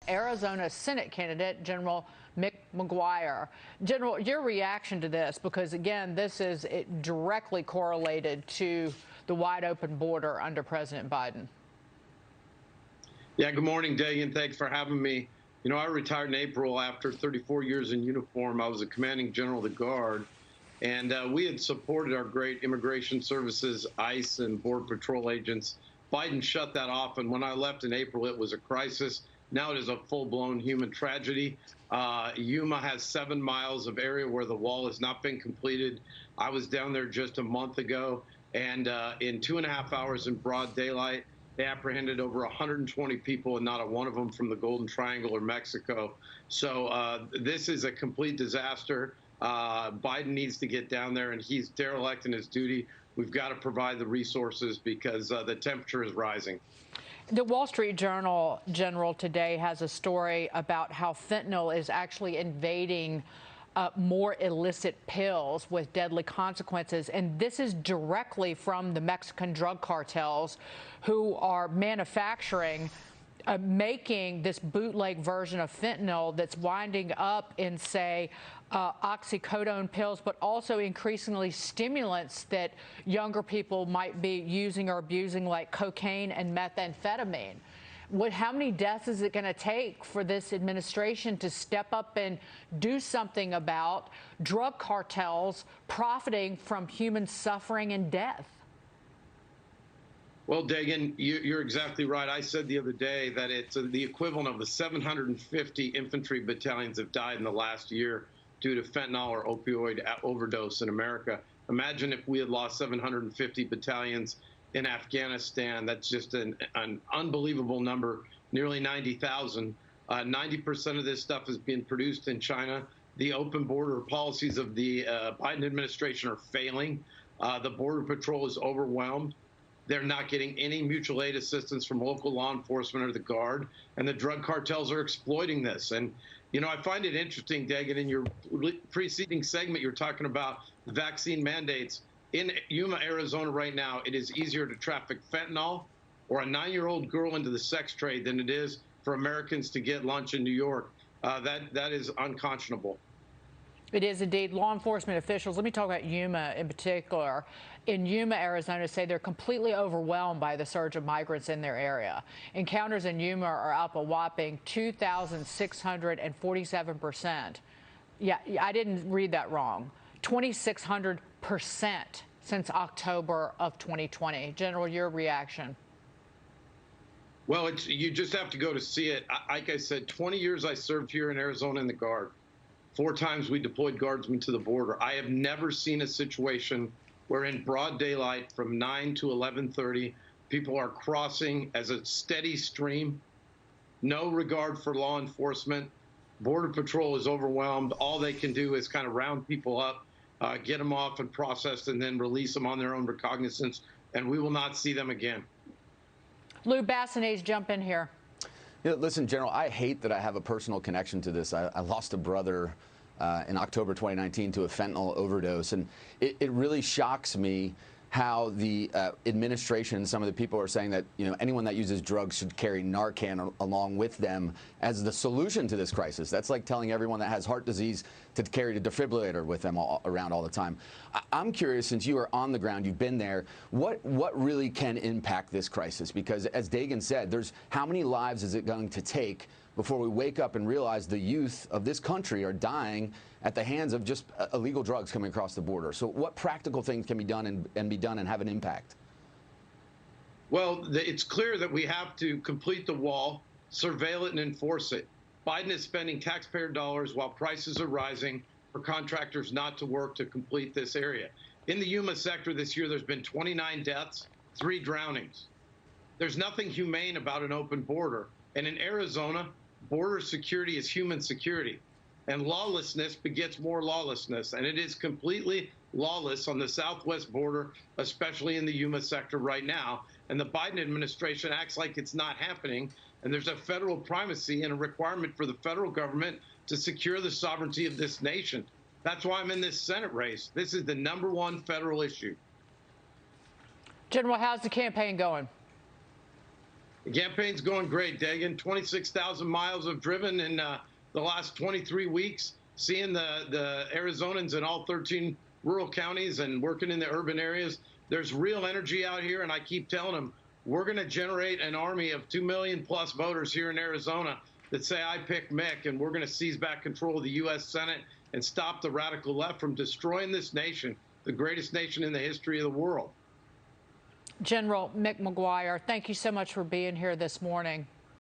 Arizona Senate candidate, General Mick McGuire. General, your reaction to this, because again, this is directly correlated to the wide open border under President Biden. Yeah, good morning, Dagan. Thanks for having me. You know, I retired in April after 34 years in uniform. I was a commanding general of the Guard, and we had supported our great immigration services, ICE, and Border Patrol agents. Biden shut that off, and when I left in April, it was a crisis. Now it is a full-blown human tragedy. Yuma has 7 miles of area where the wall has not been completed. I was down there just a month ago, and in 2.5 hours in broad daylight, they apprehended over 120 people, and not a one of them from the Golden Triangle or Mexico. So this is a complete disaster. Biden needs to get down there, and he's derelict in his duty. We've got to provide the resources because the temperature is rising. The Wall Street Journal, General, today has a story about how fentanyl is actually invading more illicit pills with deadly consequences. And this is directly from the Mexican drug cartels who are manufacturing, making this bootleg version of fentanyl that's winding up in, say, oxycodone pills, but also increasingly stimulants that younger people might be using or abusing, like cocaine and methamphetamine. How many deaths is it going to take for this administration to step up and do something about drug cartels profiting from human suffering and death? Well, Dagan, you're exactly right. I said the other day that it's the equivalent of the 750 infantry battalions have died in the last year due to fentanyl or opioid overdose in America. Imagine if we had lost 750 battalions in Afghanistan. That's just an unbelievable number, nearly 90,000. 90% of this stuff is being produced in China. The open border policies of the Biden administration are failing. The Border Patrol is overwhelmed. They're not getting any mutual aid assistance from local law enforcement or the Guard, and the drug cartels are exploiting this. And, you know, I find it interesting, Dagan, in your preceding segment, you're talking about vaccine mandates. In Yuma, Arizona right now, it is easier to traffic fentanyl or a 9-year-old girl into the sex trade than it is for Americans to get lunch in New York. That is unconscionable. It is indeed. Law enforcement officials, let me talk about Yuma in particular. In Yuma, Arizona, say they're completely overwhelmed by the surge of migrants in their area. Encounters in Yuma are up a whopping 2,647%. Yeah, I didn't read that wrong. 2,600% since October of 2020. General, your reaction? Well, you just have to go to see it. Like I said, 20 years I served here in Arizona in the Guard. 4 times we deployed guardsmen to the border. I have never seen a situation where in broad daylight from 9 to 11:30, people are crossing as a steady stream, no regard for law enforcement. Border Patrol is overwhelmed. All they can do is kind of round people up, get them off and processed, and then release them on their own recognizance, and we will not see them again. Lou Bassanese, jump in here. You know, listen, General, I hate that I have a personal connection to this. I lost a brother in October 2019 to a fentanyl overdose, and it really shocks me how the administration, some of the people are saying that, you know, anyone that uses drugs should carry Narcan along with them as the solution to this crisis. That's like telling everyone that has heart disease to carry a defibrillator with them around all the time. I'm curious, since you are on the ground, you've been there, what really can impact this crisis? Because as Dagan said, how many lives is it going to take before we wake up and realize the youth of this country are dying at the hands of just illegal drugs coming across the border? So what practical things can be done and have an impact? Well, it's clear that we have to complete the wall, surveil it, and enforce it. Biden is spending taxpayer dollars while prices are rising for contractors not to work to complete this area. In the Yuma sector this year, there's been 29 deaths, 3 drownings. There's nothing humane about an open border. And in Arizona, border security is human security. And lawlessness begets more lawlessness. And it is completely lawless on the southwest border, especially in the Yuma sector right now. And the Biden administration acts like it's not happening. And there's a federal primacy and a requirement for the federal government to secure the sovereignty of this nation. That's why I'm in this Senate race. This is the #1 federal issue. General, how's the campaign going? The campaign's going great, Dagan. 26,000 miles I've driven in the last 23 weeks, seeing the Arizonans in all 13 rural counties and working in the urban areas. There's real energy out here, and I keep telling them, we're going to generate an army of 2 million plus voters here in Arizona that say, I pick Mick, and we're going to seize back control of the U.S. Senate and stop the radical left from destroying this nation, the greatest nation in the history of the world. General Mick McGuire, thank you so much for being here this morning.